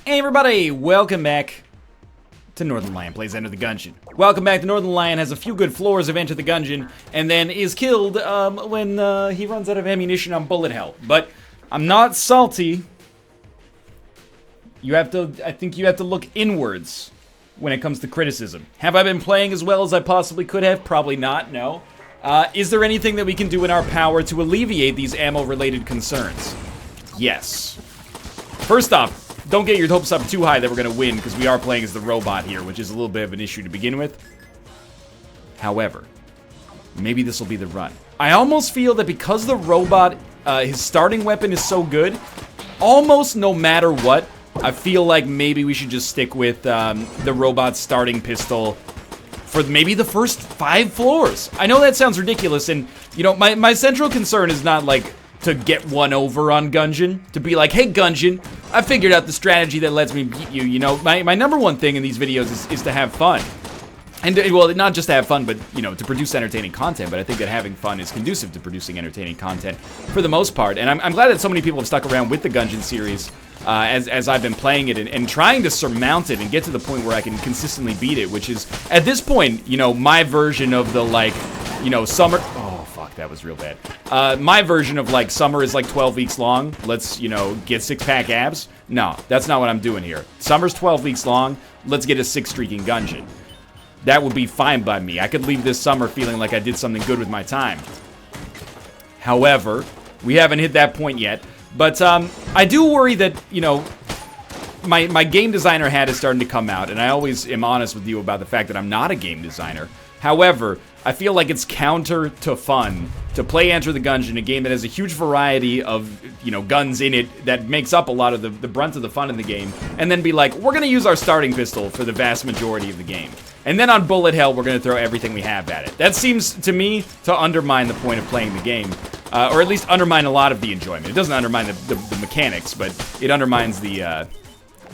Hey everybody, welcome back to Northernlion Plays Enter the Gungeon. Welcome back to Northernlion, has a few good floors of Enter the Gungeon, and then is killed when he runs out of ammunition on bullet hell. But I'm not salty. I think you have to look inwards when it comes to criticism. Have I been playing as well as I possibly could have? Probably not, no. Is there anything that we can do in our power to alleviate these ammo-related concerns? Yes. First off, don't get your hopes up too high that we're going to win, because we are playing as the robot here, which is a little bit of an issue to begin with. However, maybe this will be the run. I almost feel that because the robot, his starting weapon is so good, almost no matter what, I feel like maybe we should just stick with the robot's starting pistol for maybe the first 5 floors. I know that sounds ridiculous, and, you know, my central concern is not, like, to get one over on Gungeon, to be like, hey Gungeon, I figured out the strategy that lets me beat you, you know? My number one thing in these videos is to have fun. And, well, not just to have fun, but, you know, to produce entertaining content, but I think that having fun is conducive to producing entertaining content for the most part. And I'm glad that so many people have stuck around with the Gungeon series as I've been playing it and trying to surmount it and get to the point where I can consistently beat it, which is, at this point, you know, my version of the, like, you know, summer... Oh, fuck, that was real bad. My version of, like, summer is, like, 12 weeks long. Let's, you know, get 6-pack abs. No, that's not what I'm doing here. Summer's 12 weeks long. Let's get a 6-streaking Gungeon. That would be fine by me. I could leave this summer feeling like I did something good with my time. However, we haven't hit that point yet. But I do worry that, you know, my game designer hat is starting to come out. And I always am honest with you about the fact that I'm not a game designer. However, I feel like it's counter to fun to play Enter the Gungeon, a game that has a huge variety of, you know, guns in it that makes up a lot of the brunt of the fun in the game, and then be like, we're going to use our starting pistol for the vast majority of the game. And then on bullet hell, we're going to throw everything we have at it. That seems, to me, to undermine the point of playing the game, or at least undermine a lot of the enjoyment. It doesn't undermine the mechanics, but it undermines the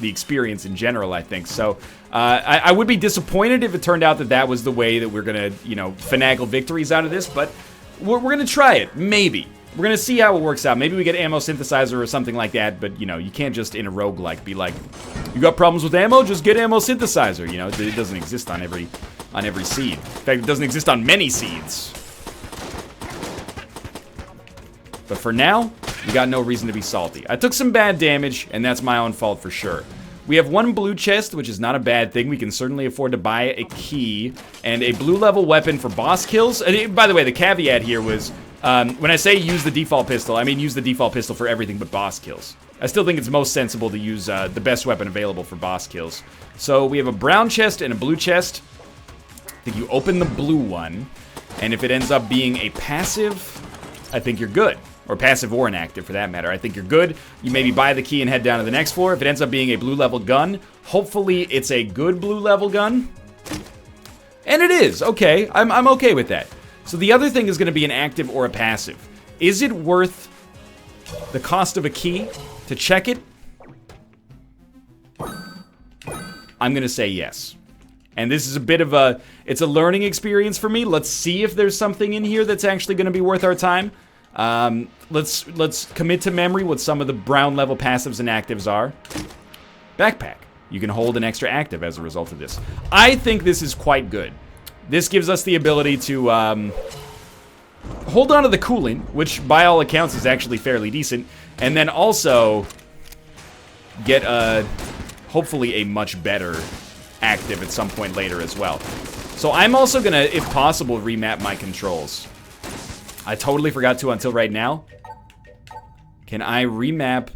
experience in general, I think. So I would be disappointed if it turned out that that was the way that we're gonna, you know, finagle victories out of this, but we're gonna try it, maybe. We're gonna see how it works out. Maybe we get ammo synthesizer or something like that, but, you know, you can't just in a roguelike be like, you got problems with ammo? Just get ammo synthesizer, you know? It doesn't exist on every seed. In fact, it doesn't exist on many seeds. But for now, we got no reason to be salty. I took some bad damage, and that's my own fault for sure. We have 1 blue chest, which is not a bad thing. We can certainly afford to buy a key and a blue level weapon for boss kills. And by the way, the caveat here was, when I say use the default pistol, I mean use the default pistol for everything but boss kills. I still think it's most sensible to use the best weapon available for boss kills. So we have a brown chest and a blue chest. I think you open the blue one, and if it ends up being a passive, I think you're good. Or passive or inactive, for that matter. I think you're good. You maybe buy the key and head down to the next floor. If it ends up being a blue level gun, hopefully it's a good blue level gun. And it is. Okay. I'm okay with that. So the other thing is going to be an active or a passive. Is it worth the cost of a key to check it? I'm going to say yes. And this is a bit of it's a learning experience for me. Let's see if there's something in here that's actually going to be worth our time. Let's commit to memory what some of the brown level passives and actives are. Backpack. You can hold an extra active as a result of this. I think this is quite good. This gives us the ability to hold on to the cooling, which by all accounts is actually fairly decent, and then also get hopefully a much better active at some point later as well. So I'm also gonna, if possible, remap my controls. I totally forgot to until right now. Can I remap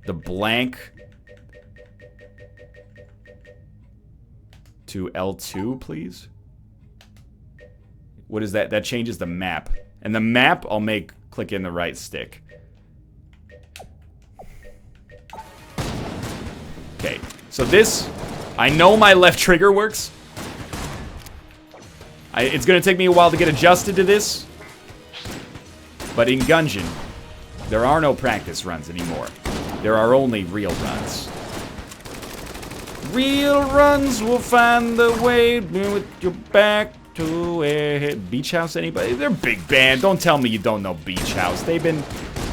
the blank to L2, please? What is that? That changes the map. And the map, I'll make click in the right stick. Okay, so this, I know my left trigger works. It's going to take me a while to get adjusted to this, but in Gungeon, there are no practice runs anymore. There are only real runs. Real runs will find the way with your back to a beach house. Anybody? They're big band. Don't tell me you don't know Beach House. They've been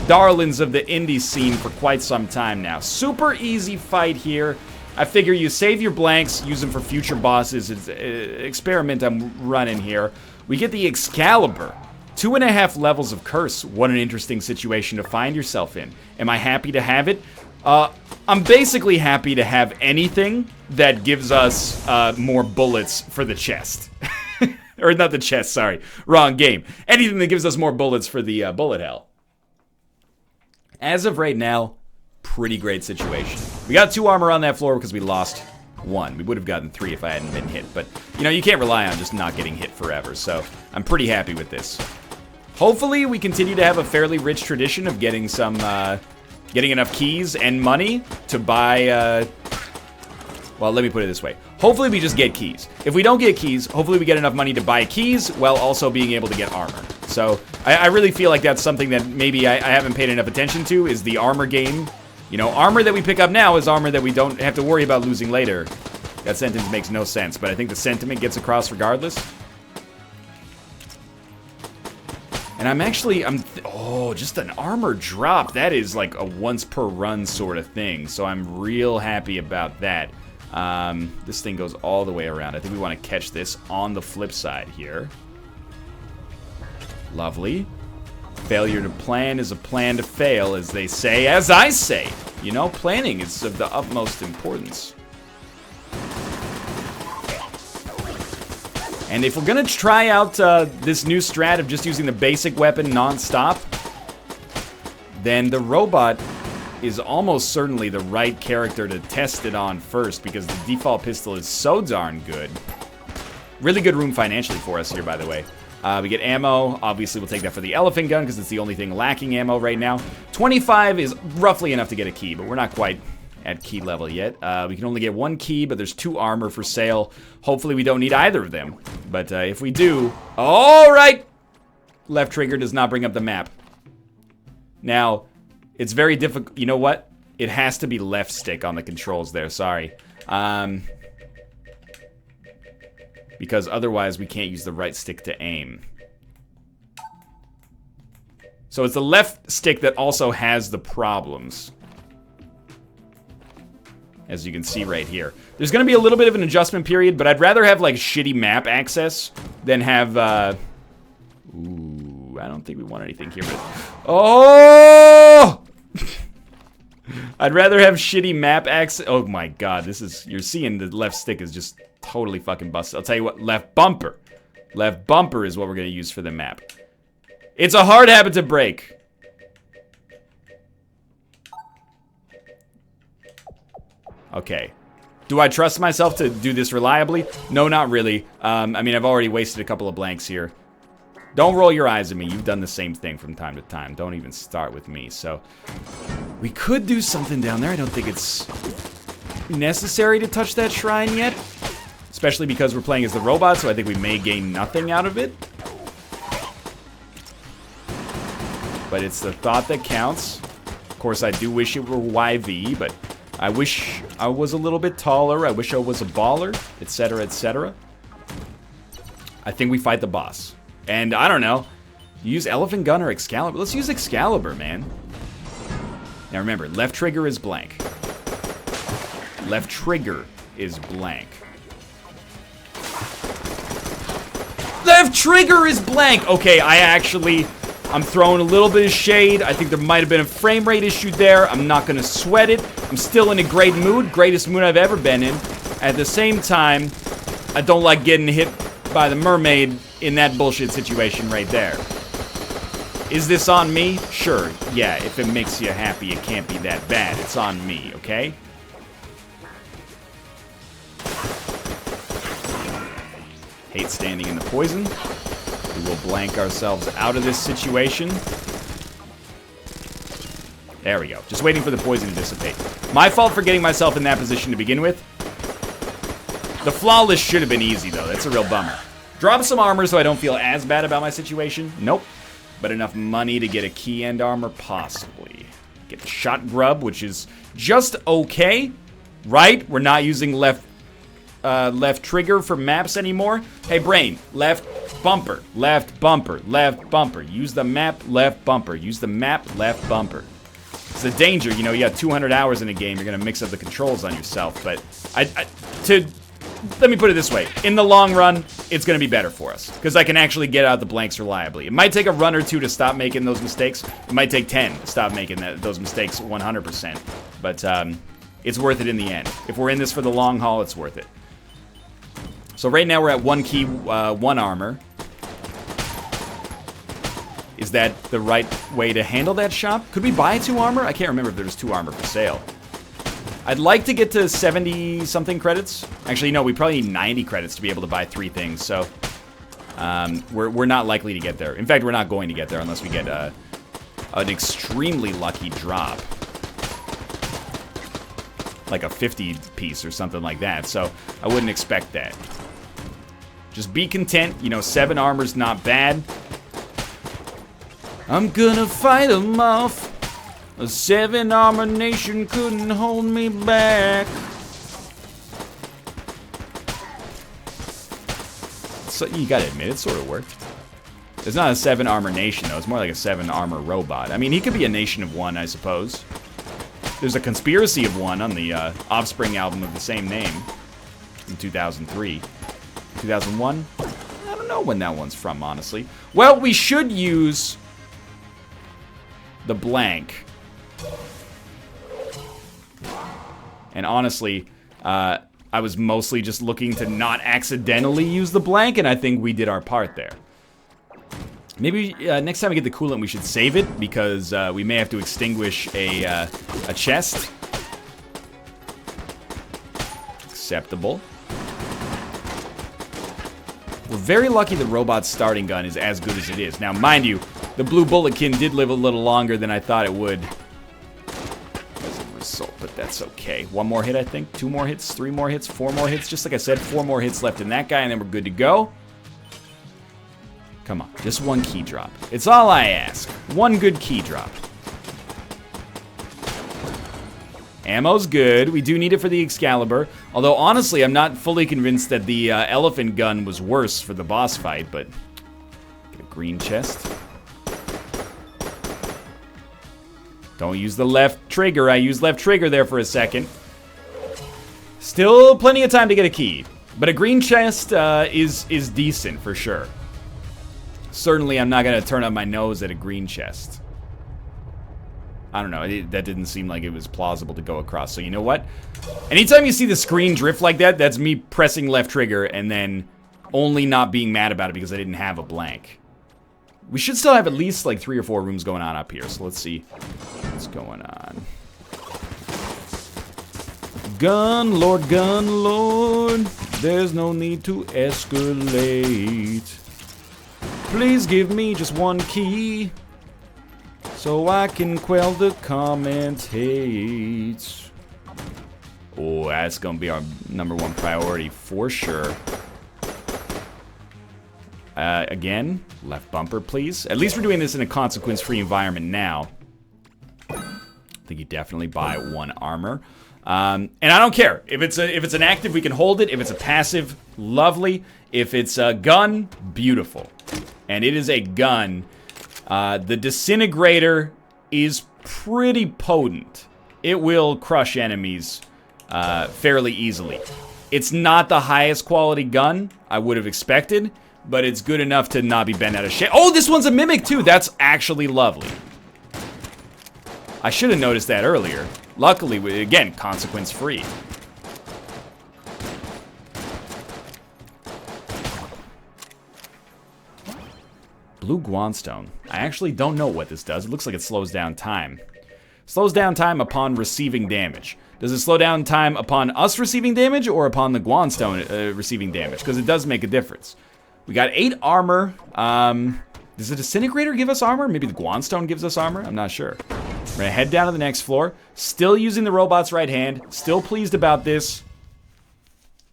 darlings of the indie scene for quite some time now. Super easy fight here. I figure you save your blanks, use them for future bosses. It's an experiment I'm running here. We get the Excalibur. 2.5 levels of curse. What an interesting situation to find yourself in. Am I happy to have it? I'm basically happy to have anything that gives us more bullets for the chest. Or not the chest, sorry. Wrong game. Anything that gives us more bullets for the bullet hell. As of right now, pretty great situation. We got 2 armor on that floor because we lost 1. We would have gotten 3 if I hadn't been hit. But, you know, you can't rely on just not getting hit forever. So, I'm pretty happy with this. Hopefully, we continue to have a fairly rich tradition of getting some, getting enough keys and money to buy, well, let me put it this way. Hopefully, we just get keys. If we don't get keys, hopefully we get enough money to buy keys while also being able to get armor. So, I really feel like that's something that maybe I haven't paid enough attention to, is the armor game. You know, armor that we pick up now is armor that we don't have to worry about losing later. That sentence makes no sense, but I think the sentiment gets across regardless. And oh, just an armor drop. That is like a once per run sort of thing. So I'm real happy about that. This thing goes all the way around. I think we want to catch this on the flip side here. Lovely. Failure to plan is a plan to fail, as they say, as I say. You know, planning is of the utmost importance. And if we're gonna try out this new strat of just using the basic weapon non-stop, then the robot is almost certainly the right character to test it on first, because the default pistol is so darn good. Really good room financially for us here, by the way. We get ammo. Obviously, we'll take that for the elephant gun because it's the only thing lacking ammo right now. 25 is roughly enough to get a key, but we're not quite at key level yet. We can only get 1 key, but there's 2 armor for sale. Hopefully, we don't need either of them. But if we do... All right! Left trigger does not bring up the map. Now, it's very difficult. You know what? It has to be left stick on the controls there. Sorry. Because otherwise we can't use the right stick to aim. So it's the left stick that also has the problems. As you can see right here. There's going to be a little bit of an adjustment period, but I'd rather have like shitty map access than have... Ooh, I don't think we want anything here, but... Oh! I'd rather have shitty map access... Oh my god, this is... You're seeing the left stick is just... totally fucking busted. I'll tell you what, left bumper. Left bumper is what we're going to use for the map. It's a hard habit to break. Okay. Do I trust myself to do this reliably? No, not really. I mean, I've already wasted a couple of blanks here. Don't roll your eyes at me. You've done the same thing from time to time. Don't even start with me. So, we could do something down there. I don't think it's necessary to touch that shrine yet. Especially because we're playing as the robot, so I think we may gain nothing out of it. But it's the thought that counts. Of course, I do wish it were YV, but I wish I was a little bit taller. I wish I was a baller, etc., etc. I think we fight the boss. And I don't know. Use Elephant Gun or Excalibur? Let's use Excalibur, man. Now remember, left trigger is blank. Left trigger is blank. Left trigger is blank! Okay, I'm throwing a little bit of shade. I think there might have been a frame rate issue there. I'm not gonna sweat it. I'm still in a great mood. Greatest mood I've ever been in. At the same time, I don't like getting hit by the mermaid in that bullshit situation right there. Is this on me? Sure, yeah, if it makes you happy, it can't be that bad. It's on me, okay? Hate standing in the poison. We will blank ourselves out of this situation. There we go. Just waiting for the poison to dissipate. My fault for getting myself in that position to begin with. The flawless should have been easy, though. That's a real bummer. Drop some armor so I don't feel as bad about my situation. Nope. But enough money to get a key and armor, possibly. Get the shot grub, which is just okay. Right? We're not using left left trigger for maps anymore. Hey, brain, left bumper, left bumper, left bumper. Use the map, left bumper. Use the map, left bumper. It's a danger, you know, you got 200 hours in a game, you're gonna mix up the controls on yourself, but let me put it this way. In the long run, it's going to be better for us. Because I can actually get out the blanks reliably. It might take a run or two to stop making those mistakes. It might take 10 to stop making those mistakes 100%. But it's worth it in the end. If we're in this for the long haul, it's worth it. So right now we're at 1 key, 1 armor. Is that the right way to handle that shop? Could we buy 2 armor? I can't remember if there was 2 armor for sale. I'd like to get to 70-something credits. Actually, no, we probably need 90 credits to be able to buy 3 things, so we're not likely to get there. In fact, we're not going to get there unless we get an extremely lucky drop. Like a 50 piece or something like that, so I wouldn't expect that. Just be content, you know, 7 armor's not bad. I'm gonna fight them off. A 7 armor nation couldn't hold me back. So you gotta admit, it sort of worked. It's not a 7 armor nation though, it's more like a 7 armor robot. I mean, he could be a nation of 1, I suppose. There's a conspiracy of 1 on the Offspring album of the same name in 2003. 2001? I don't know when that one's from, honestly. Well, we should use the blank. And honestly, I was mostly just looking to not accidentally use the blank, and I think we did our part there. Maybe next time we get the coolant, we should save it, because we may have to extinguish a chest. Acceptable. We're very lucky the robot's starting gun is as good as it is. Now, mind you, the blue bulletkin did live a little longer than I thought it would. But that's okay. 1 more hit, I think. 2 more hits, 3 more hits, 4 more hits. Just like I said, 4 more hits left in that guy, and then we're good to go. Come on, just 1 key drop. It's all I ask. 1 good key drop. Ammo's good. We do need it for the Excalibur. Although, honestly, I'm not fully convinced that the elephant gun was worse for the boss fight, but... Get a green chest. Don't use the left trigger. I used left trigger there for a second. Still plenty of time to get a key. But a green chest is decent, for sure. Certainly, I'm not going to turn up my nose at a green chest. I don't know. That didn't seem like it was plausible to go across. So you know what? Anytime you see the screen drift like that, that's me pressing left trigger and then only not being mad about it because I didn't have a blank. We should still have at least like 3 or 4 rooms going on up here. So let's see what's going on. Gun Lord, there's no need to escalate. Please give me just 1 key so I can quell the comment hate. Oh, that's gonna be our #1 priority for sure. Again, left bumper, please. At least we're doing this in a consequence-free environment now. I think you definitely buy 1 armor. And I don't care. If it's an active, we can hold it. If it's a passive, lovely. If it's a gun, beautiful. And it is a gun. The disintegrator is pretty potent. It will crush enemies fairly easily. It's not the highest quality gun I would have expected, but it's good enough to not be bent out of shape. Oh, this one's a mimic too. That's actually lovely. I should have noticed that earlier. Luckily, again, consequence-free. Blue Guanstone. I actually don't know what this does. It looks like it slows down time. Slows down time upon receiving damage. Does it slow down time upon us receiving damage or upon the Guanstone receiving damage? Because it does make a difference. We got 8 armor. Does the disintegrator give us armor? Maybe the Guanstone gives us armor? I'm not sure. We're gonna head down to the next floor. Still using the robot's right hand. Still pleased about this.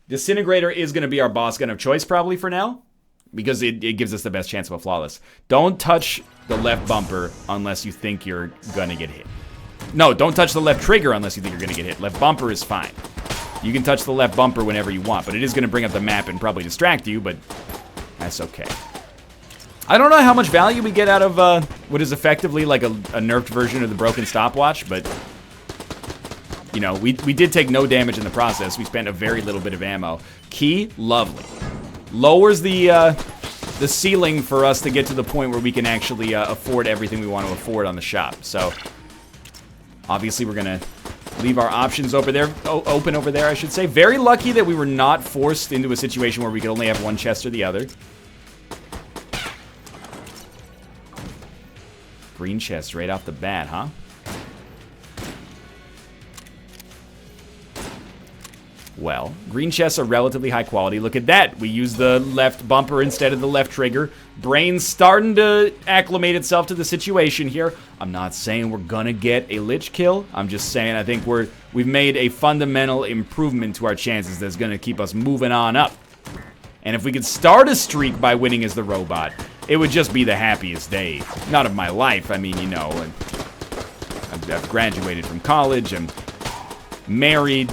Disintegrator is gonna be our boss gun of choice probably for now, because it gives us the best chance of a flawless. Don't touch the left bumper unless you think you're gonna get hit. No, don't touch the left trigger unless you think you're gonna get hit. Left bumper is fine. You can touch the left bumper whenever you want, but it is going to bring up the map and probably distract you, but that's okay. I don't know how much value we get out of what is effectively like a nerfed version of the broken stopwatch, but you know, we did take no damage in the process. We spent a very little bit of ammo. Key, lovely. Lowers the ceiling for us to get to the point where we can actually afford everything we want to afford on the shop. So obviously we're gonna leave our options open over there, I should say. Very lucky that we were not forced into a situation where we could only have one chest or the other. Green chest right off the bat, huh? Well, green chests are relatively high quality. Look at that. We use the left bumper instead of the left trigger. Brain's starting to acclimate itself to the situation here. I'm not saying we're gonna get a lich kill. I'm just saying I think we've made a fundamental improvement to our chances that's gonna keep us moving on up. And if we could start a streak by winning as the robot, it would just be the happiest day. Not of my life. I mean, you know, I've graduated from college. I'm married.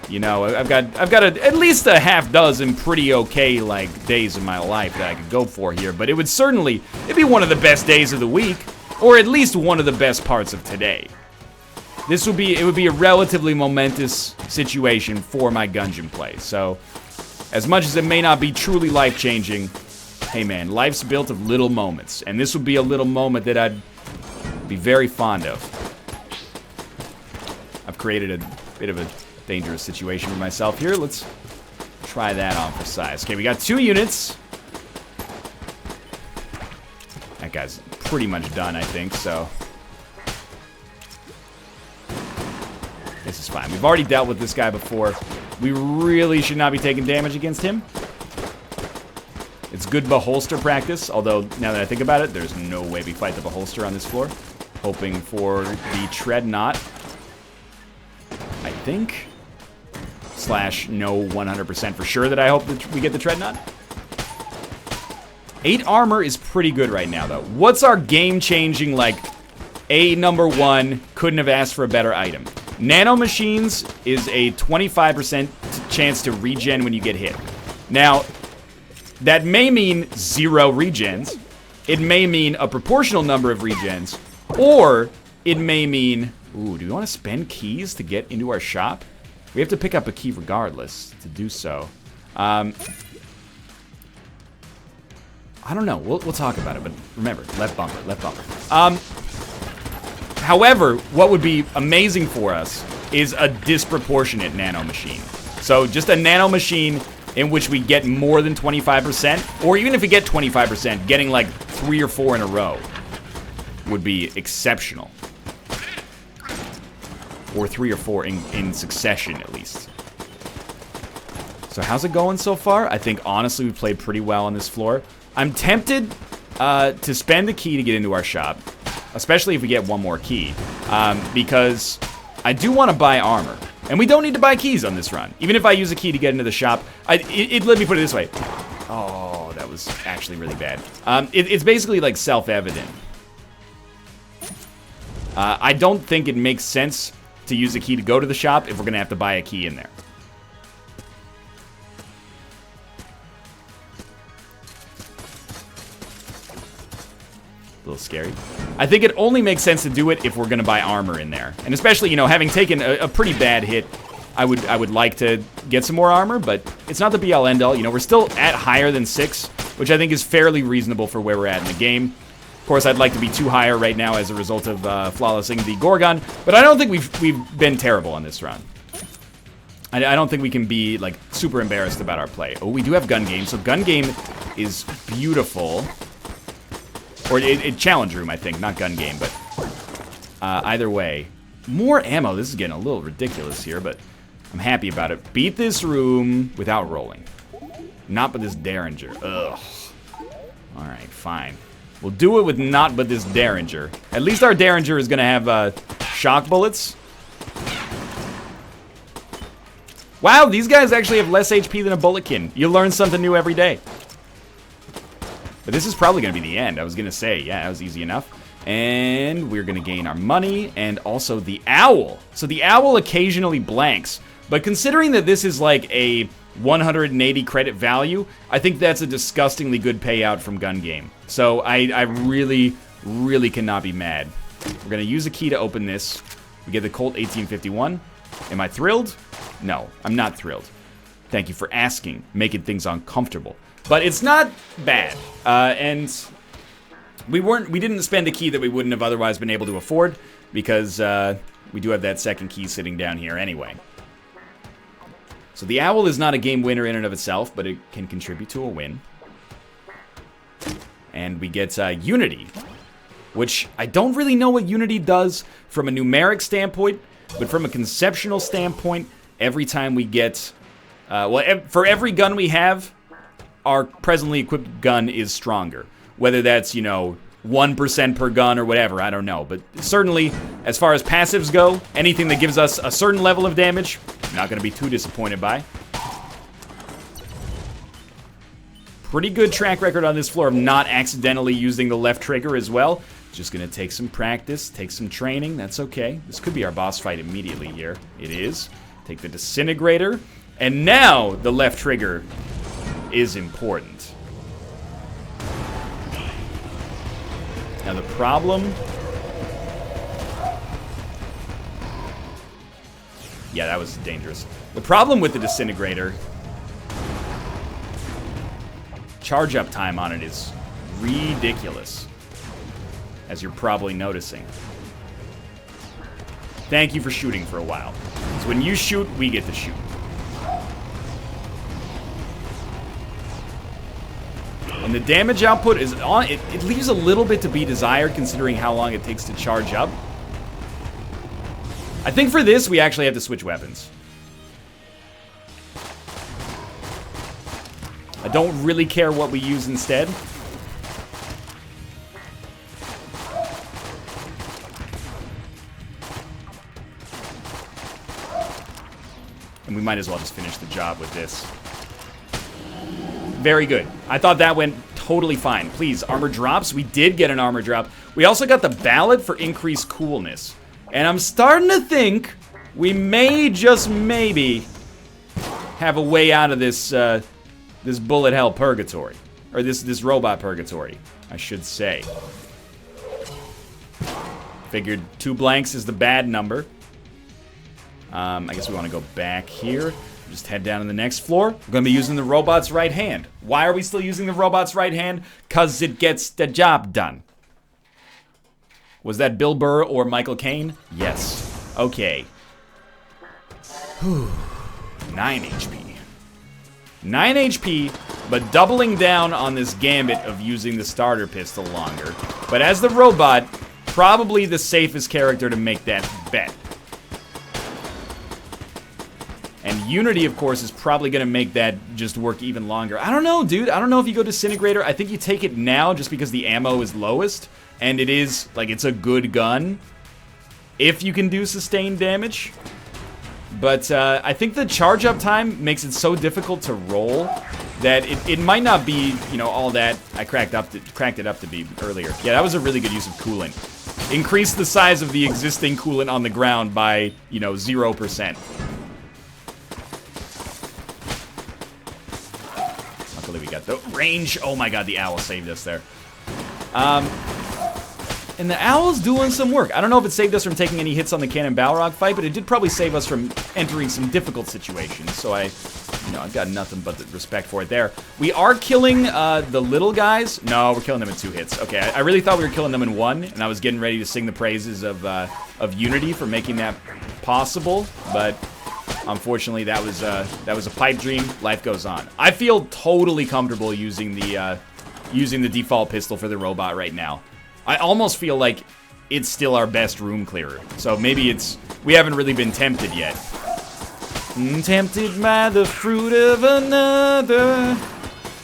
You know, I've got at least a half dozen pretty okay, like, days of my life that I could go for here. But it'd be one of the best days of the week, or at least one of the best parts of today. It would be a relatively momentous situation for my Gungeon play. So, as much as it may not be truly life-changing, hey man, life's built of little moments. And this would be a little moment that I'd be very fond of. I've created a bit of a dangerous situation for myself here. Let's try that on for size. Okay, we got 2 units. That guy's pretty much done, I think, so this is fine. We've already dealt with this guy before. We really should not be taking damage against him. It's good beholster practice, although now that I think about it, there's no way we fight the beholster on this floor. Hoping for the tread knot, I think. / no 100% for sure that I hope that we get the tread knot. 8 armor is pretty good right now, though. What's our game-changing, like, #1, couldn't have asked for a better item? Nano machines is a 25% chance to regen when you get hit. Now, that may mean 0 regens. It may mean a proportional number of regens. Or it may mean, ooh, do we want to spend keys to get into our shop? We have to pick up a key regardless to do so. I don't know. We'll talk about it, but remember, left bumper, left bumper. However, what would be amazing for us is a disproportionate nano machine. So just a nano machine in which we get more than 25%, or even if we get 25%, getting like 3 or 4 in a row would be exceptional. Or 3 or 4 in succession, at least. So how's it going so far? I think, honestly, we played pretty well on this floor. I'm tempted to spend a key to get into our shop, especially if we get 1 more key, because I do want to buy armor. And we don't need to buy keys on this run. Even if I use a key to get into the shop, let me put it this way. Oh, that was actually really bad. It's basically like self-evident. I don't think it makes sense to use a key to go to the shop if we're going to have to buy a key in there. A little scary. I think it only makes sense to do it if we're going to buy armor in there. And especially, you know, having taken a pretty bad hit, I would like to get some more armor, but it's not the be-all end-all. You know, we're still at higher than 6, which I think is fairly reasonable for where we're at in the game. Of course, I'd like to be 2 higher right now as a result of flawlessing the Gorgon, but I don't think we've been terrible on this run. I don't think we can be, like, super embarrassed about our play. Oh, we do have gun game, so gun game is beautiful. Or challenge room, I think, not gun game, but either way. More ammo. This is getting a little ridiculous here, but I'm happy about it. Beat this room without rolling. Not but this Derringer. Ugh. Alright, fine. We'll do it with not but this Derringer. At least our Derringer is going to have shock bullets. Wow, these guys actually have less HP than a Bulletkin. You learn something new every day. But this is probably going to be the end. I was going to say, yeah, that was easy enough. And we're going to gain our money and also the owl. So the owl occasionally blanks, But considering that this is like a 180 credit value, I think that's a disgustingly good payout from Gun Game. So I really, really cannot be mad. We're going to use a key to open this. We get the Colt 1851. Am I thrilled? No, I'm not thrilled. Thank you for asking, making things uncomfortable. But it's not bad. And we didn't spend a key that we wouldn't have otherwise been able to afford, because we do have that second key sitting down here anyway. So the owl is not a game winner in and of itself, but it can contribute to a win. And we get Unity, which I don't really know what Unity does from a numeric standpoint, but from a conceptual standpoint, every time we get... for every gun we have, our presently equipped gun is stronger. Whether that's, you know, 1% per gun or whatever, I don't know. But certainly, as far as passives go, anything that gives us a certain level of damage, I'm not going to be too disappointed by. Pretty good track record on this floor of not accidentally using the left trigger as well. Just going to take some practice, take some training. That's okay. This could be our boss fight immediately here. It is. Take the disintegrator. And now the left trigger is important. Now the problem... Yeah, that was dangerous. The problem with the disintegrator... Charge up time on it is ridiculous, as you're probably noticing. Thank you for shooting for a while. So when you shoot, we get to shoot. And the damage output is on. It leaves a little bit to be desired considering how long it takes to charge up. I think for this, we actually have to switch weapons. I don't really care what we use instead. And we might as well just finish the job with this. Very good. I thought that went totally fine. Please, armor drops. We did get an armor drop. We also got the ballad for increased coolness. And I'm starting to think we may just maybe have a way out of this this bullet hell purgatory. Or this robot purgatory, I should say. Figured 2 blanks is the bad number. I guess we want to go back here. Just head down to the next floor. We're going to be using the robot's right hand. Why are we still using the robot's right hand? Because it gets the job done. Was that Bill Burr or Michael Caine? Yes. Okay. Whew. 9 HP. 9 HP, but doubling down on this gambit of using the starter pistol longer. But as the robot, probably the safest character to make that bet. And Unity, of course, is probably going to make that just work even longer. I don't know, dude. I don't know if you go Disintegrator. I think you take it now just because the ammo is lowest. And it is, like, it's a good gun. If you can do sustained damage. But I think the charge up time makes it so difficult to roll that it might not be, you know, all that I cracked it up to be earlier. Yeah, that was a really good use of coolant. Increase the size of the existing coolant on the ground by, you know, 0%. Luckily we got the range. Oh my god, the owl saved us there. And the owl's doing some work. I don't know if it saved us from taking any hits on the Cannon Balrog fight, but it did probably save us from entering some difficult situations. So I've got nothing but the respect for it there. We are killing the little guys. No, we're killing them in 2 hits. Okay, I really thought we were killing them in 1, and I was getting ready to sing the praises of Unity for making that possible. But unfortunately, that was a pipe dream. Life goes on. I feel totally comfortable using the default pistol for the robot right now. I almost feel like it's still our best room clearer. So maybe we haven't really been tempted yet. Tempted by the fruit of another.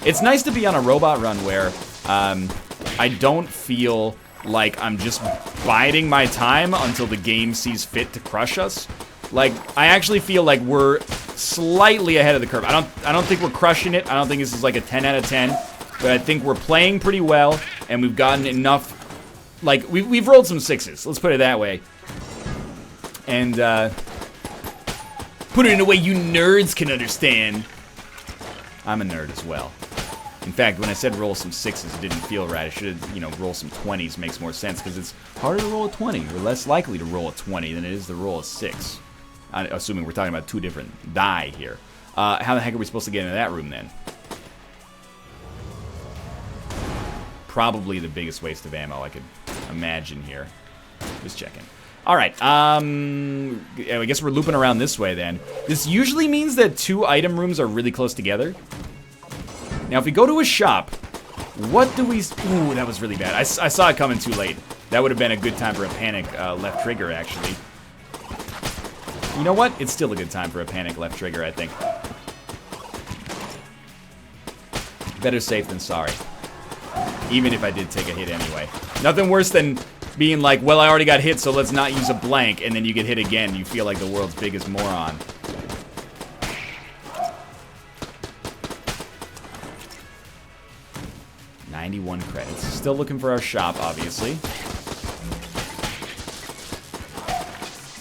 It's nice to be on a robot run where I don't feel like I'm just biding my time until the game sees fit to crush us. Like, I actually feel like we're slightly ahead of the curve. I don't think we're crushing it. I don't think this is like a 10 out of 10. But I think we're playing pretty well, and we've gotten enough. Like, we've rolled some 6s, let's put it that way. And Put it in a way you nerds can understand. I'm a nerd as well. In fact, when I said roll some 6s, it didn't feel right. I should have, you know, roll some 20s. Makes more sense because it's harder to roll a 20. We're less likely to roll a 20 than it is to roll a 6. Assuming we're talking about 2 different die here. How the heck are we supposed to get into that room then? Probably the biggest waste of ammo I could imagine here. Just checking. Alright, I guess we're looping around this way then. This usually means that 2 item rooms are really close together. Now, if we go to a shop, what do we... Ooh, that was really bad. I saw it coming too late. That would have been a good time for a panic left trigger, actually. You know what? It's still a good time for a panic left trigger, I think. Better safe than sorry. Even if I did take a hit anyway. Nothing worse than being like, well, I already got hit, so let's not use a blank, and then you get hit again. You feel like the world's biggest moron. $91 credits. Still looking for our shop, obviously.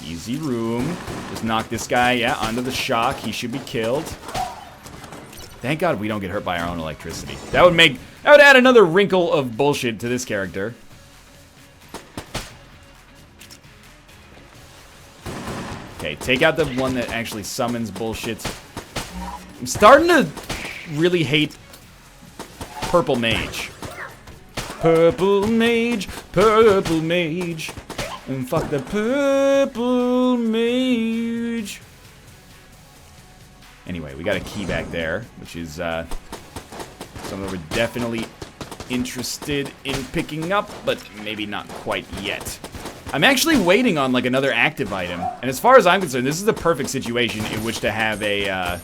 Easy room. Just knock this guy, yeah, onto the shock. He should be killed. Thank God we don't get hurt by our own electricity. That would add another wrinkle of bullshit to this character. Okay, take out the one that actually summons bullshit. I'm starting to really hate Purple Mage. Purple Mage, Purple Mage. And fuck the Purple Mage. Anyway, we got a key back there, which is something we're definitely interested in picking up, but maybe not quite yet. I'm actually waiting on like another active item, and as far as I'm concerned, this is the perfect situation in which to have a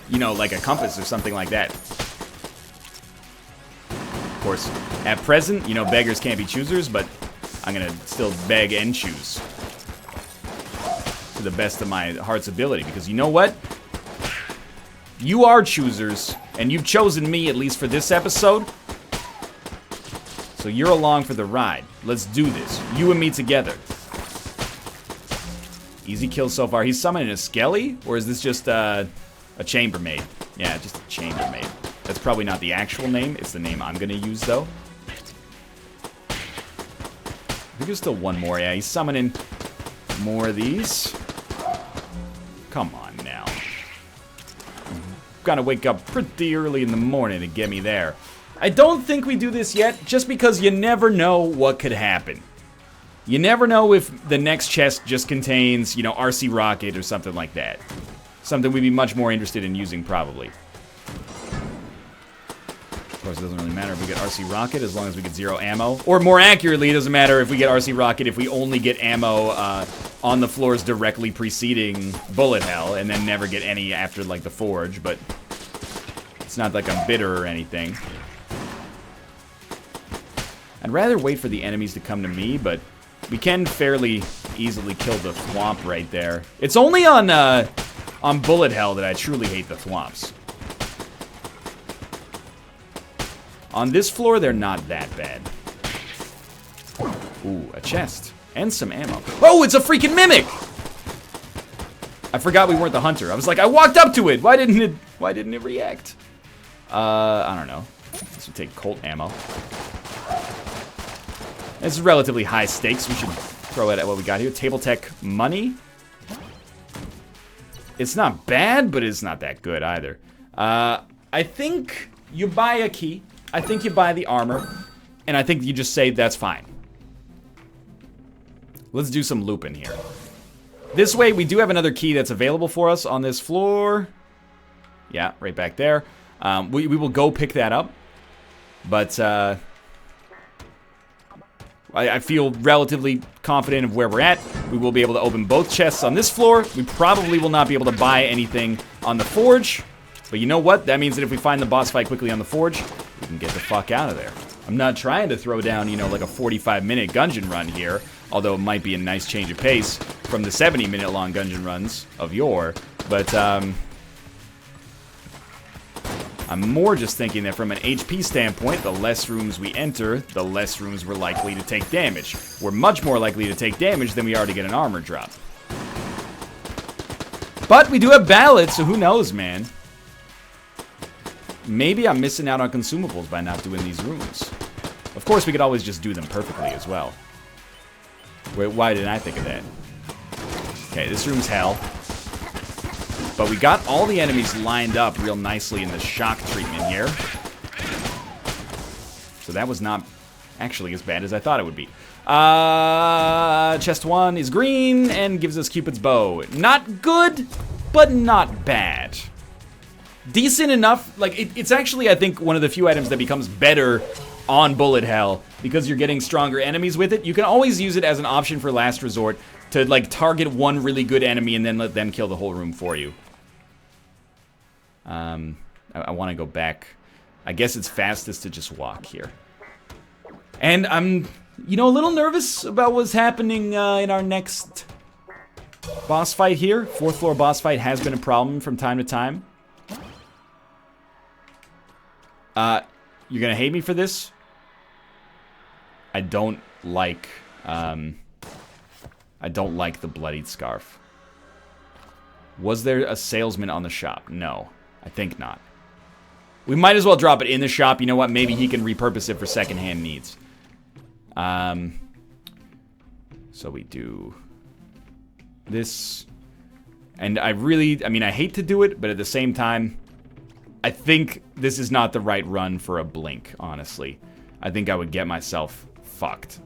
you know, like a compass or something like that. Of course, at present, you know, beggars can't be choosers, but I'm gonna still beg and choose to the best of my heart's ability, because you know what? You are choosers, and you've chosen me, at least for this episode. So you're along for the ride. Let's do this. You and me together. Easy kill so far. He's summoning a Skelly, or is this just a chambermaid? Yeah, just a chambermaid. That's probably not the actual name. It's the name I'm gonna use, though. I think there's still one more. Yeah, he's summoning more of these. Come on now. Gotta wake up pretty early in the morning to get me there. I don't think we do this yet, just because you never know what could happen. You never know if the next chest just contains, you know, RC Rocket or something like that. Something we'd be much more interested in using, probably. Of course, it doesn't really matter if we get RC Rocket, as long as we get 0 ammo. Or more accurately, it doesn't matter if we get RC Rocket if we only get ammo on the floors directly preceding Bullet Hell, and then never get any after, like, the Forge, but it's not like I'm bitter or anything. I'd rather wait for the enemies to come to me, but we can fairly easily kill the Thwomp right there. It's only on Bullet Hell that I truly hate the Thwomps. On this floor, they're not that bad. Ooh, a chest. And some ammo. Oh, it's a freaking Mimic! I forgot we weren't the hunter. I was like, I walked up to it! Why didn't it react? I don't know. This would take Colt ammo. This is relatively high stakes. We should throw it at what we got here. Table Tech money. It's not bad, but it's not that good either. I think you buy a key. I think you buy the armor. And I think you just say, that's fine. Let's do some looping here. This way, we do have another key that's available for us on this floor. Yeah, right back there. We will go pick that up. But, I feel relatively confident of where we're at. We will be able to open both chests on this floor. We probably will not be able to buy anything on the Forge. But you know what? That means that if we find the boss fight quickly on the Forge, we can get the fuck out of there. I'm not trying to throw down, you know, like a 45-minute Gungeon run here. Although it might be a nice change of pace from the 70-minute long Gungeon runs of yore. But, I'm more just thinking that from an HP standpoint, the less rooms we enter, the less rooms we're likely to take damage. We're much more likely to take damage than we are to get an armor drop. But we do have ballots, so who knows, man? Maybe I'm missing out on consumables by not doing these rooms. Of course, we could always just do them perfectly as well. Wait, why didn't I think of that? Okay, this room's hell. But we got all the enemies lined up real nicely in the shock treatment here. So that was not actually as bad as I thought it would be. Chest 1 is green and gives us Cupid's bow. Not good, but not bad. Decent enough. Like, it's actually, I think, one of the few items that becomes better on bullet hell because you're getting stronger enemies with it. You can always use it as an option for last resort to, like, target one really good enemy and then let them kill the whole room for you. I want to go back. I guess it's fastest to just walk here. And I'm, you know, a little nervous about what's happening in our next boss fight here. 4th floor boss fight has been a problem from time to time. You're gonna hate me for this. I don't like the bloodied scarf. Was there a salesman on the shop? No, I think not. We might as well drop it in the shop. You know what? Maybe he can repurpose it for secondhand needs. So we do this. And I mean, I hate to do it, but at the same time, I think this is not the right run for a blink, honestly. I think I would get myself fucked.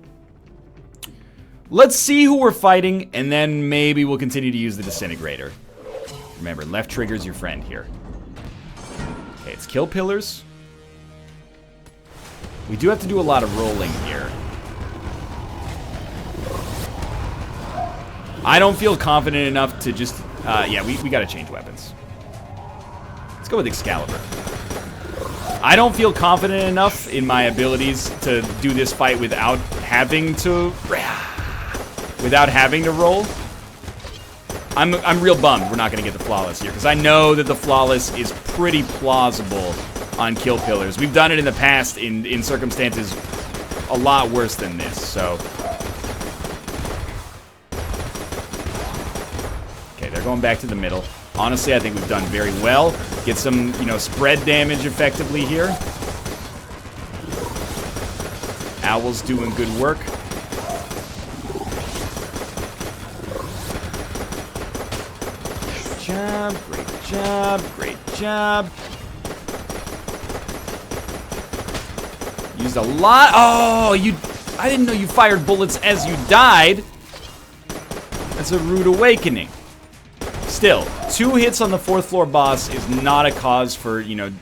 Let's see who we're fighting, and then maybe we'll continue to use the disintegrator. Remember, left trigger's your friend here. Okay, it's kill pillars. We do have to do a lot of rolling here. I don't feel confident enough to just... yeah, we gotta change weapons. Let's go with Excalibur. I don't feel confident enough in my abilities to do this fight without having to... without having to roll. I'm real bummed we're not going to get the Flawless here, because I know that the Flawless is pretty plausible on kill pillars. We've done it in the past in circumstances a lot worse than this, so... Okay, they're going back to the middle. Honestly, I think we've done very well. Get some, you know, spread damage effectively here. Owl's doing good work. Great job, great job. Used a lot. Oh, I didn't know you fired bullets as you died. That's a rude awakening. Still, 2 hits on the 4th floor boss is not a cause for, you know,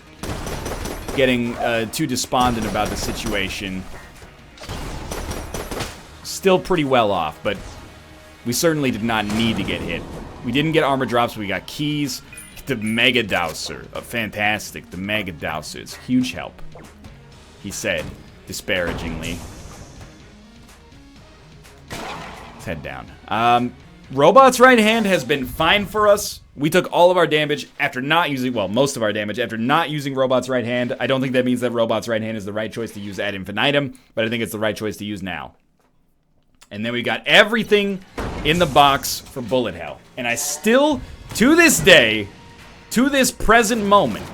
getting too despondent about the situation. Still pretty well off, but we certainly did not need to get hit. We didn't get armor drops, but we got keys. The Mega Dowser. Fantastic. The Mega Dowser. It's huge help, he said, disparagingly. Let's head down. Robot's right hand has been fine for us. We took all of our damage after not using, well, most of our damage after not using Robot's right hand. I don't think that means that Robot's right hand is the right choice to use ad infinitum, but I think it's the right choice to use now. And then we got everything in the box for bullet hell. And I still, to this day, to this present moment,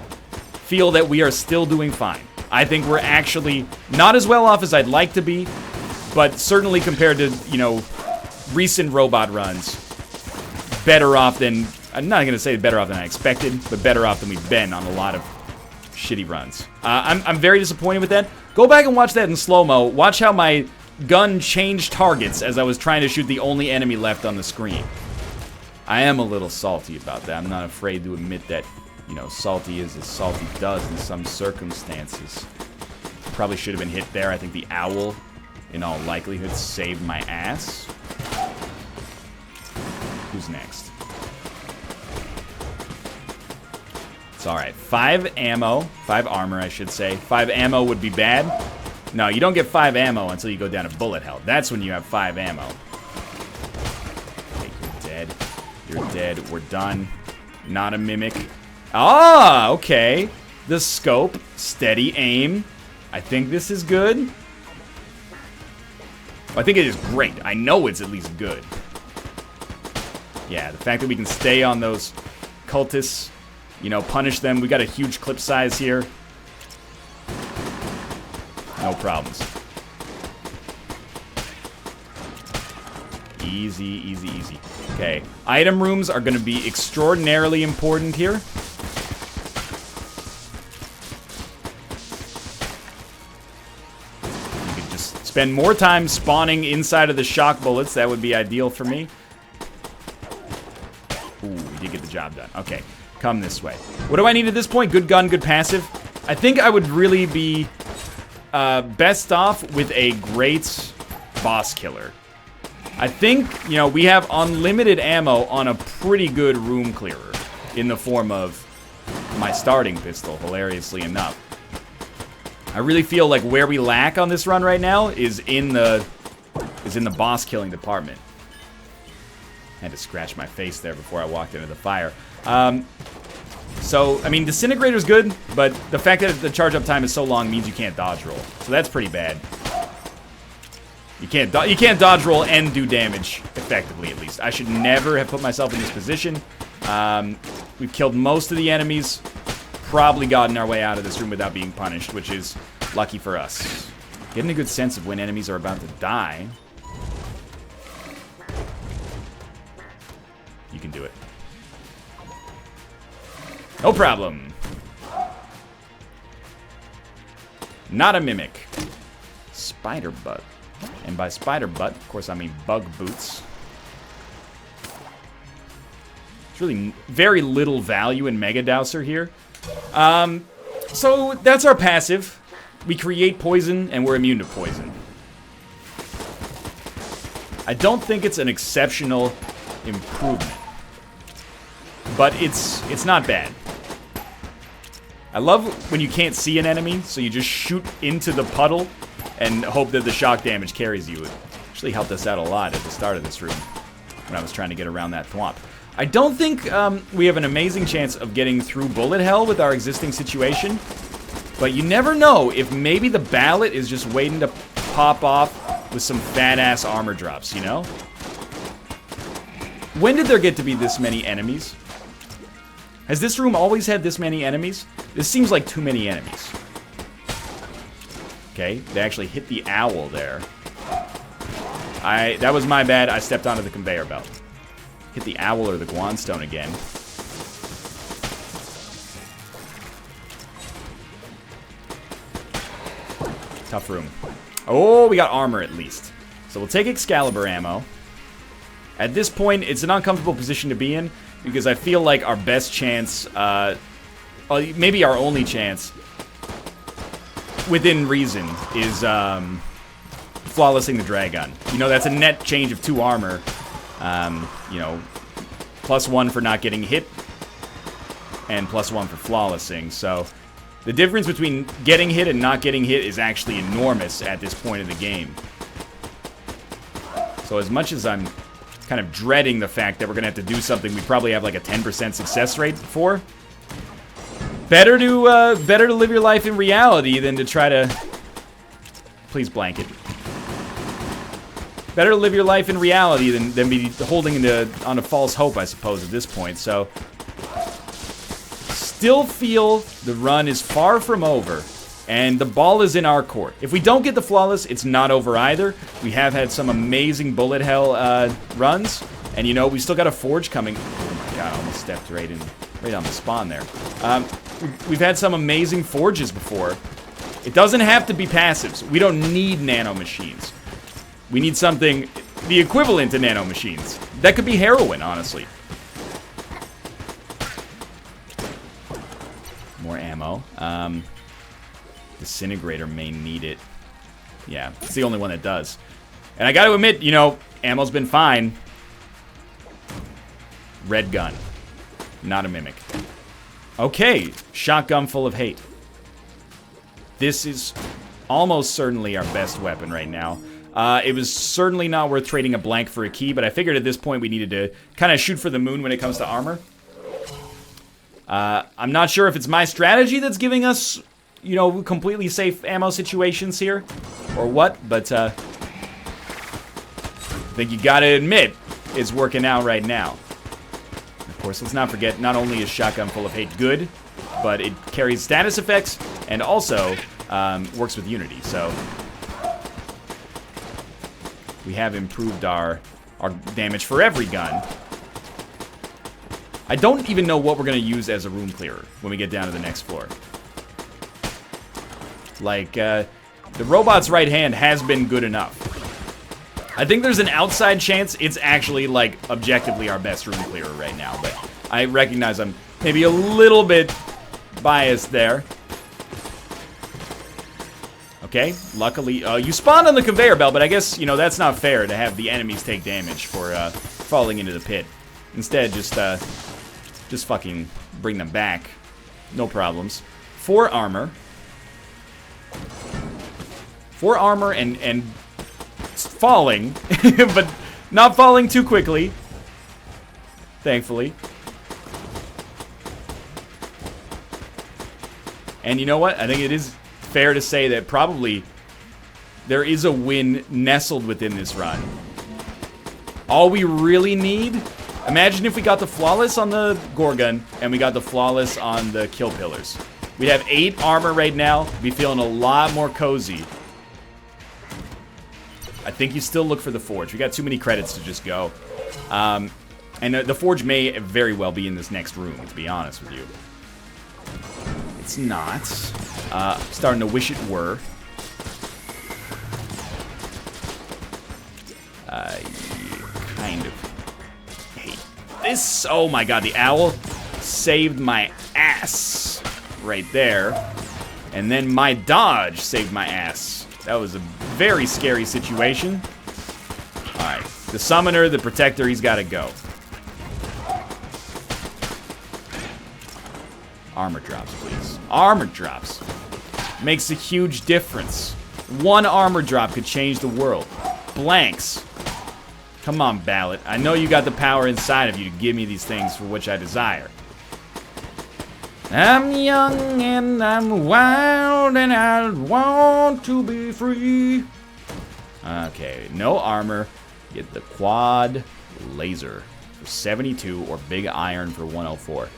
feel that we are still doing fine. I think we're actually not as well off as I'd like to be, but certainly compared to, you know, recent robot runs, better off than, I'm not going to say better off than I expected, but better off than we've been on a lot of shitty runs. I'm very disappointed with that. Go back and watch that in slow-mo. Watch how my gun changed targets as I was trying to shoot the only enemy left on the screen. I am a little salty about that. I'm not afraid to admit that, you know, salty is as salty does in some circumstances. Probably should have been hit there. I think the owl, in all likelihood, saved my ass. Who's next? It's alright. 5 ammo. 5 armor, I should say. 5 ammo would be bad. No, you don't get 5 ammo until you go down to bullet hell. That's when you have 5 ammo. Okay, you're dead. You're dead. We're done. Not a mimic. Ah, okay. the scope, steady aim. I think this is good. I think it is great. I know it's at least good. Yeah, the fact that we can stay on those cultists, you know, punish them. We got a huge clip size here. No problems. Easy, easy, easy. Okay, item rooms are going to be extraordinarily important here. You could just spend more time spawning inside of the shock bullets. That would be ideal for me. Ooh, we did get the job done. Okay, come this way. What do I need at this point? Good gun, good passive. I think I would really be best off with a great boss killer. I think, you know, we have unlimited ammo on a pretty good room clearer in the form of my starting pistol, hilariously enough. I really feel like where we lack on this run right now is in the boss killing department. I had to scratch my face there before I walked into the fire. So, I mean, Disintegrator's good, but the fact that the charge up time is so long means you can't dodge roll. So that's pretty bad. You can't dodge roll and do damage effectively, at least. I should never have put myself in this position. We've killed most of the enemies. Probably gotten our way out of this room without being punished, which is lucky for us. Getting a good sense of when enemies are about to die. You can do it. No problem. Not a mimic. Spider butt. And by spider butt, of course, I mean bug boots. There's really very little value in Mega Dowser here. So that's our passive. We create poison, and we're immune to poison. I don't think it's an exceptional improvement, but it's not bad. I love when you can't see an enemy, so you just shoot into the puddle and hope that the shock damage carries you. It actually helped us out a lot at the start of this room when I was trying to get around that thwomp. I don't think we have an amazing chance of getting through bullet hell with our existing situation, but you never know if maybe the ballot is just waiting to pop off with some fat-ass armor drops, you know? When did there get to be this many enemies? Has this room always had this many enemies? This seems like too many enemies. Okay, they actually hit the owl there. That was my bad. I stepped onto the conveyor belt. Hit the owl or the Guanstone again. Tough room. Oh, we got armor at least. So we'll take Excalibur ammo. At this point, it's an uncomfortable position to be in because I feel like our best chance, maybe our only chance, within reason, is flawlessing the Dragon. You know, that's a net change of 2 armor. You know, +1 for not getting hit, and +1 for flawlessing. So the difference between getting hit and not getting hit is actually enormous at this point in the game. So as much as I'm kind of dreading the fact that we're going to have to do something we probably have like a 10% success rate for, better to live your life in reality than to try to... Please blanket. Better to live your life in reality than be holding on a false hope, I suppose, at this point. So, still feel the run is far from over, and the ball is in our court. If we don't get the flawless, it's not over either. We have had some amazing bullet hell runs, and you know, we still got a forge coming. Oh my god, I almost stepped right on the spawn there. We've had some amazing forges before. It doesn't have to be passives. We don't need nano machines. We need something, the equivalent to nano machines. That could be heroin, honestly. More ammo. Disintegrator may need it. Yeah, it's the only one that does. And I gotta admit, you know, ammo's been fine. Red gun. Not a mimic. Okay, shotgun full of hate. This is almost certainly our best weapon right now. It was certainly not worth trading a blank for a key, but I figured at this point we needed to kind of shoot for the moon when it comes to armor. I'm not sure if it's my strategy that's giving us, you know, completely safe ammo situations here, or what, but I think you gotta admit it's working out right now. Of course, let's not forget, not only is Shotgun Full of Hate good, but it carries status effects and also works with Unity, so we have improved our damage for every gun. I don't even know what we're going to use as a room clearer when we get down to the next floor. Like, the robot's right hand has been good enough. I think there's an outside chance it's actually, like, objectively our best room clearer right now, but I recognize I'm maybe a little bit biased there. Okay, luckily, you spawned on the conveyor belt, but I guess, you know, that's not fair to have the enemies take damage for falling into the pit. Instead, just fucking bring them back. No problems. 4 armor. 4 armor and falling, but not falling too quickly. Thankfully. And you know what? I think it is fair to say that probably there is a win nestled within this run. All we really need, imagine if we got the flawless on the Gorgon and we got the flawless on the kill pillars. We'd have 8 armor right now, be feeling a lot more cozy. I think you still look for the Forge. We got too many credits to just go. And the Forge may very well be in this next room, to be honest with you. It's not. Starting to wish it were. Kind of hate this. Oh my god, the owl saved my ass right there. And then my dodge saved my ass. That was a very scary situation. Alright, the summoner, the protector, he's got to go. Armor drops, please. Armor drops. Makes a huge difference. 1 armor drop could change the world. Blanks. Come on, Ballot. I know you got the power inside of you to give me these things for which I desire. I'm young and I'm wild and I want to be free. Okay, no armor. Get the quad laser for 72 or big iron for 104.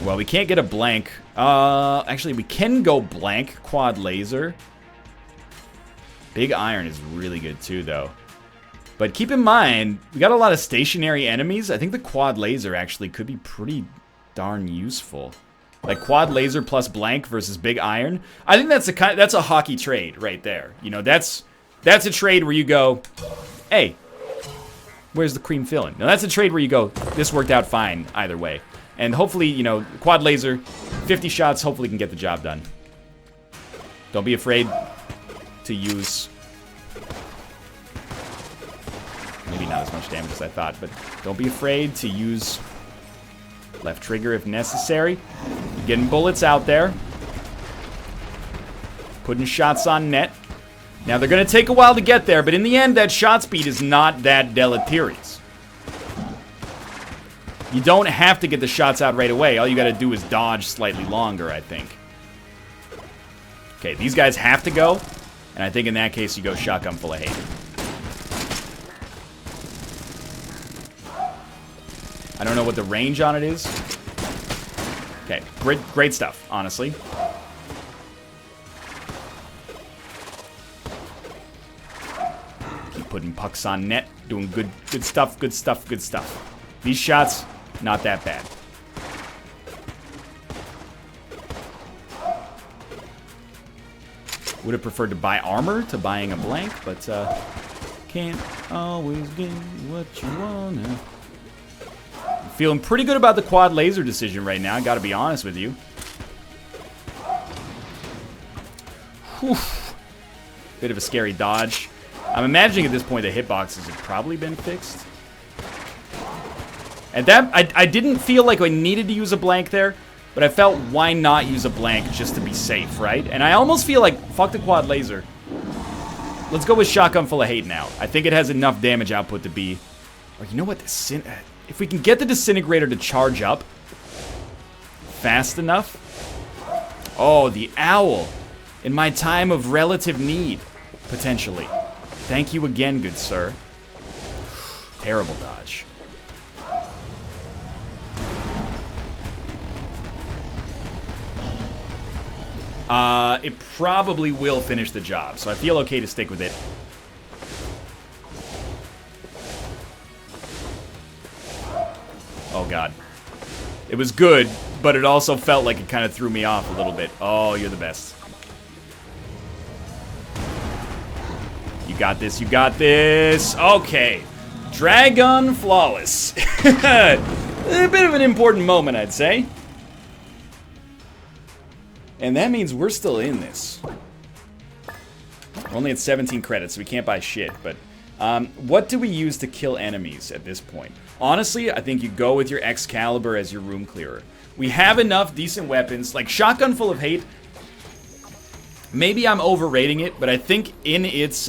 Well, we can't get a blank. Actually, we can go blank quad laser. Big iron is really good too, though. But keep in mind, we got a lot of stationary enemies. I think the quad laser actually could be pretty darn useful. Like quad laser plus blank versus big iron. I think that's a hockey trade right there. You know, that's a trade where you go, hey, where's the cream filling? Now that's a trade where you go, this worked out fine either way. And hopefully, you know, quad laser, 50 shots, hopefully can get the job done. Don't be afraid to use, maybe not as much damage as I thought, but don't be afraid to use left trigger if necessary. Getting bullets out there. Putting shots on net. Now, they're going to take a while to get there, but in the end, that shot speed is not that deleterious. You don't have to get the shots out right away. All you got to do is dodge slightly longer, I think. Okay, these guys have to go, and I think in that case, you go shotgun full of hate. I don't know what the range on it is. Okay, great stuff, honestly. Keep putting pucks on net, doing good stuff. These shots, not that bad. Would have preferred to buy armor to buying a blank, but can't always get what you wanna. Feeling pretty good about the quad laser decision right now, I gotta be honest with you. Whew. Bit of a scary dodge. I'm imagining at this point the hitboxes have probably been fixed. At that, I didn't feel like I needed to use a blank there, but I felt why not use a blank just to be safe, right? And I almost feel like, fuck the quad laser. Let's go with shotgun full of hate now. I think it has enough damage output to be, or you know what, if we can get the disintegrator to charge up, fast enough. Oh, the owl. In my time of relative need, potentially. Thank you again, good sir. Terrible dodge. It probably will finish the job, so I feel okay to stick with it. Oh, God. It was good, but it also felt like it kind of threw me off a little bit. Oh, you're the best. You got this, you got this. Okay. Dragon flawless. A bit of an important moment, I'd say. And that means we're still in this. We're only at 17 credits, so we can't buy shit, but... what do we use to kill enemies at this point? Honestly, I think you go with your Excalibur as your room clearer. We have enough decent weapons, like Shotgun Full of Hate. Maybe I'm overrating it, but I think in its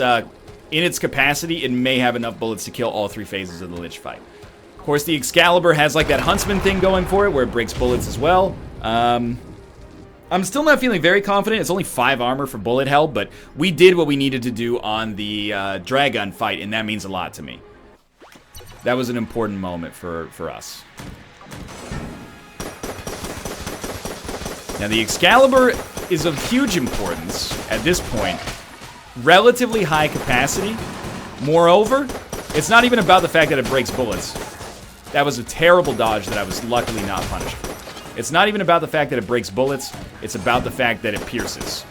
capacity, it may have enough bullets to kill all 3 phases of the Lich fight. Of course, the Excalibur has like that Huntsman thing going for it, where it breaks bullets as well. I'm still not feeling very confident. It's only 5 armor for bullet hell, but we did what we needed to do on the Dragon fight, and that means a lot to me. That was an important moment for us. Now, the Excalibur is of huge importance at this point. Relatively high capacity. Moreover, it's not even about the fact that it breaks bullets. That was a terrible dodge that I was luckily not punished for. It's not even about the fact that it breaks bullets, it's about the fact that it pierces.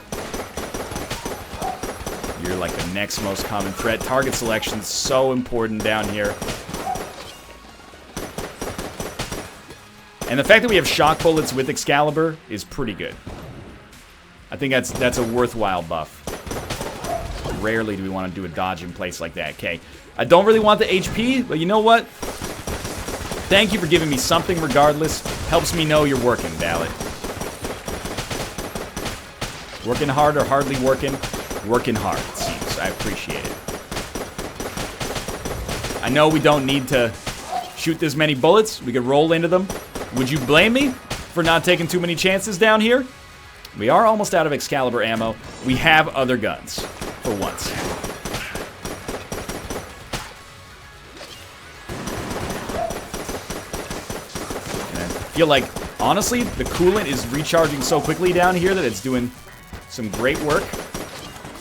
You're like the next most common threat. Target selection's so important down here. And the fact that we have shock bullets with Excalibur is pretty good. I think that's a worthwhile buff. Rarely do we want to do a dodge in place like that. Okay, I don't really want the HP, but you know what? Thank you for giving me something regardless. Helps me know you're working, Ballot. Working hard or hardly working? Working hard, it seems. I appreciate it. I know we don't need to shoot this many bullets. We could roll into them. Would you blame me for not taking too many chances down here? We are almost out of Excalibur ammo. We have other guns, for once. I feel like, honestly, the coolant is recharging so quickly down here that it's doing some great work.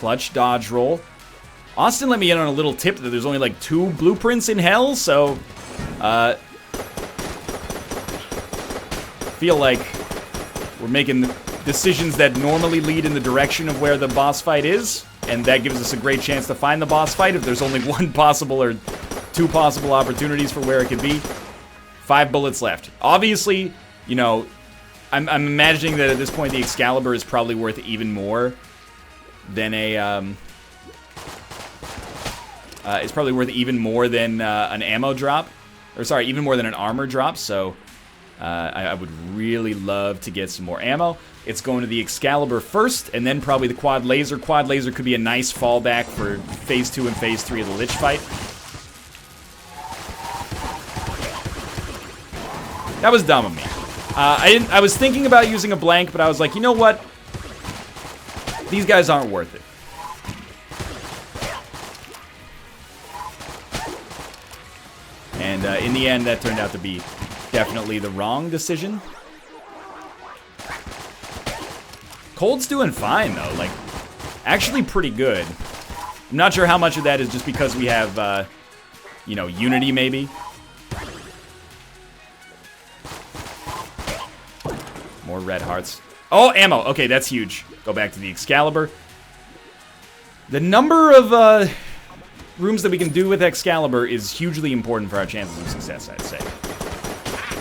Clutch dodge roll. Austin let me in on a little tip that there's only like 2 blueprints in hell, so feel like we're making decisions that normally lead in the direction of where the boss fight is, and that gives us a great chance to find the boss fight if there's only 1 possible or 2 possible opportunities for where it could be. 5 bullets left. Obviously, you know, I'm imagining that at this point the Excalibur is probably worth even more than a, it's probably worth even more than an ammo drop. Or sorry, even more than an armor drop, so I would really love to get some more ammo. It's going to the Excalibur first, and then probably the Quad Laser. Quad Laser could be a nice fallback for Phase 2 and Phase 3 of the Lich fight. That was dumb of me. I was thinking about using a blank, but I was like, you know what? These guys aren't worth it. And in the end, that turned out to be definitely the wrong decision. Cold's doing fine, though. Like, actually pretty good. I'm not sure how much of that is just because we have, you know, Unity, maybe. More red hearts. Oh, ammo. Okay, that's huge. Go back to the Excalibur. The number of rooms that we can do with Excalibur is hugely important for our chances of success, I'd say.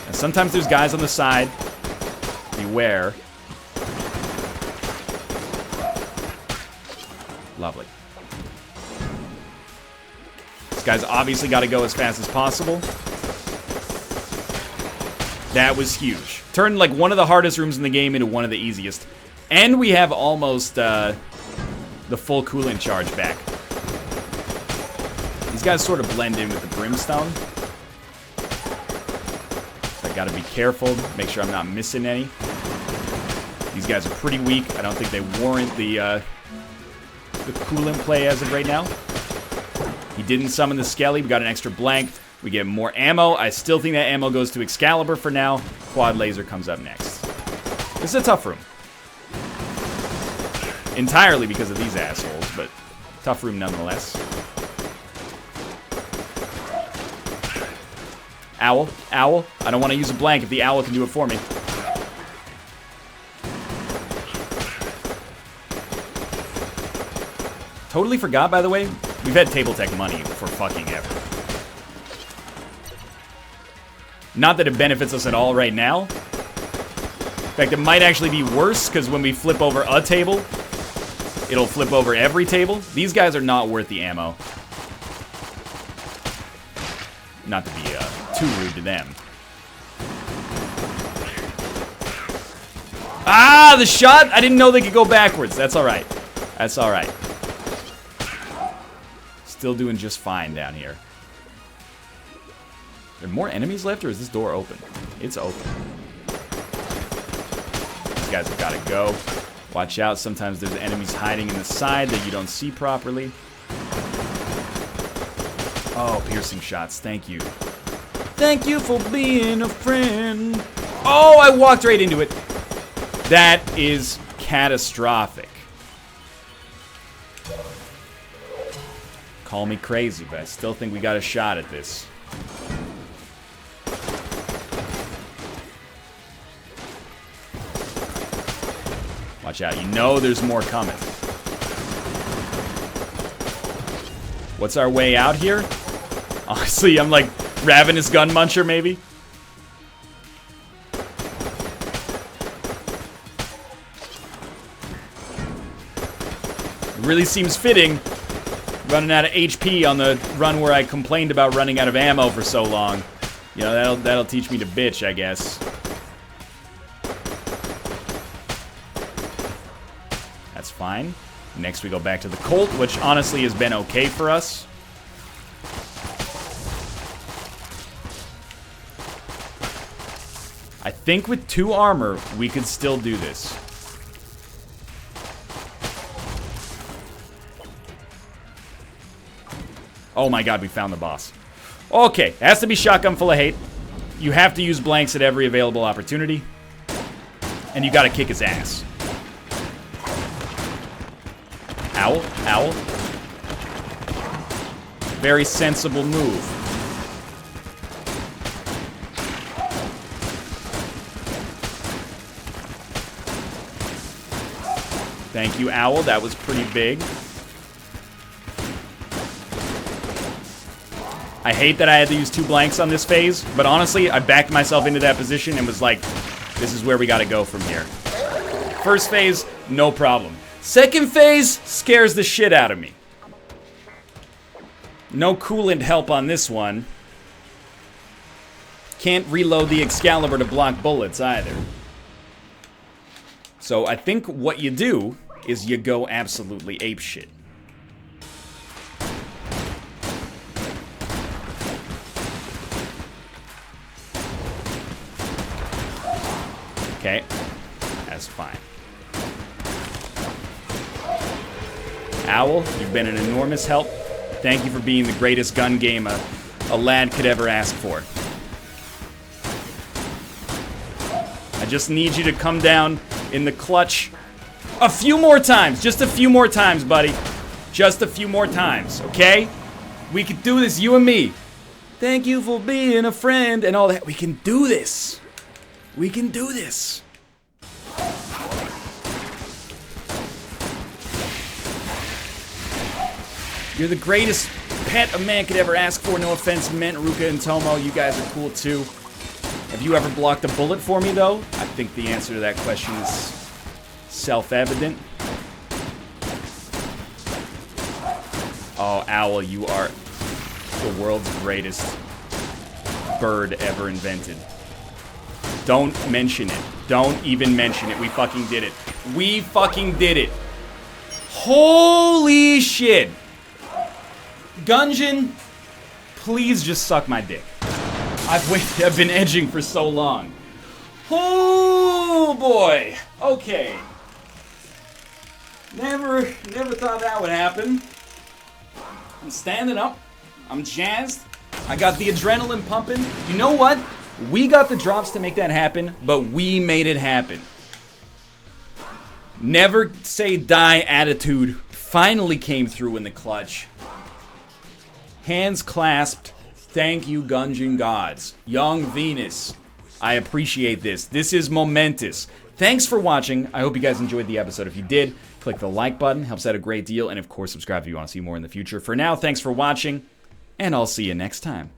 And sometimes there's guys on the side. Beware. Lovely. This guy's obviously got to go as fast as possible. That was huge. Turned like one of the hardest rooms in the game into one of the easiest. And we have almost the full coolant charge back. These guys sort of blend in with the brimstone. I gotta be careful, make sure I'm not missing any. These guys are pretty weak. I don't think they warrant the coolant play as of right now. He didn't summon the Skelly. We got an extra blank. We get more ammo. I still think that ammo goes to Excalibur for now. Quad laser comes up next. This is a tough room. Entirely because of these assholes, but tough room nonetheless. Owl, owl. I don't want to use a blank if the owl can do it for me. Totally forgot, by the way, we've had table tech money for fucking ever. Not that it benefits us at all right now. In fact, it might actually be worse, because when we flip over a table, it'll flip over every table. These guys are not worth the ammo. Not to be too rude to them. Ah, the shot! I didn't know they could go backwards. That's alright. That's alright. Still doing just fine down here. Are there more enemies left, or is this door open? It's open. These guys have got to go. Watch out, sometimes there's enemies hiding in the side that you don't see properly. Oh, piercing shots, thank you. Thank you for being a friend. Oh, I walked right into it. That is catastrophic. Call me crazy, but I still think we got a shot at this. Watch out, you know there's more coming. What's our way out here? Honestly, I'm like Ravenous Gun Muncher, maybe? It really seems fitting. Running out of HP on the run where I complained about running out of ammo for so long. You know, that'll teach me to bitch, I guess. That's fine. Next we go back to the Colt, which honestly has been okay for us. I think with 2 armor, we could still do this. Oh my god, we found the boss. Okay, it has to be shotgun full of hate. You have to use blanks at every available opportunity. And you gotta kick his ass. Owl, owl. Very sensible move. Thank you, owl. That was pretty big. I hate that I had to use 2 blanks on this phase, but honestly, I backed myself into that position and was like, this is where we gotta go from here. First phase, no problem. Second phase scares the shit out of me. No coolant help on this one. Can't reload the Excalibur to block bullets either. So I think what you do is you go absolutely apeshit. Okay, that's fine. Owl, you've been an enormous help. Thank you for being the greatest gun game a lad could ever ask for. I just need you to come down in the clutch a few more times. Just a few more times, buddy. Just a few more times, okay? We can do this, you and me. Thank you for being a friend and all that. We can do this. We can do this. You're the greatest pet a man could ever ask for. No offense meant, Ruka and Tomo. You guys are cool too. Have you ever blocked a bullet for me, though? I think the answer to that question is self-evident. Oh, Owl, you are the world's greatest bird ever invented. Don't mention it. Don't even mention it. We fucking did it. We fucking did it. Holy shit. Gungeon, please just suck my dick. I've been edging for so long. Oh boy. Okay. Never thought that would happen. I'm standing up. I'm jazzed. I got the adrenaline pumping. You know what? We got the drops to make that happen, but we made it happen. Never say die attitude finally came through in the clutch. Hands clasped. Thank you, Gungeon gods. Young Venus. I appreciate this. This is momentous. Thanks for watching. I hope you guys enjoyed the episode. If you did, click the like button. Helps out a great deal. And of course, subscribe if you want to see more in the future. For now, thanks for watching, and I'll see you next time.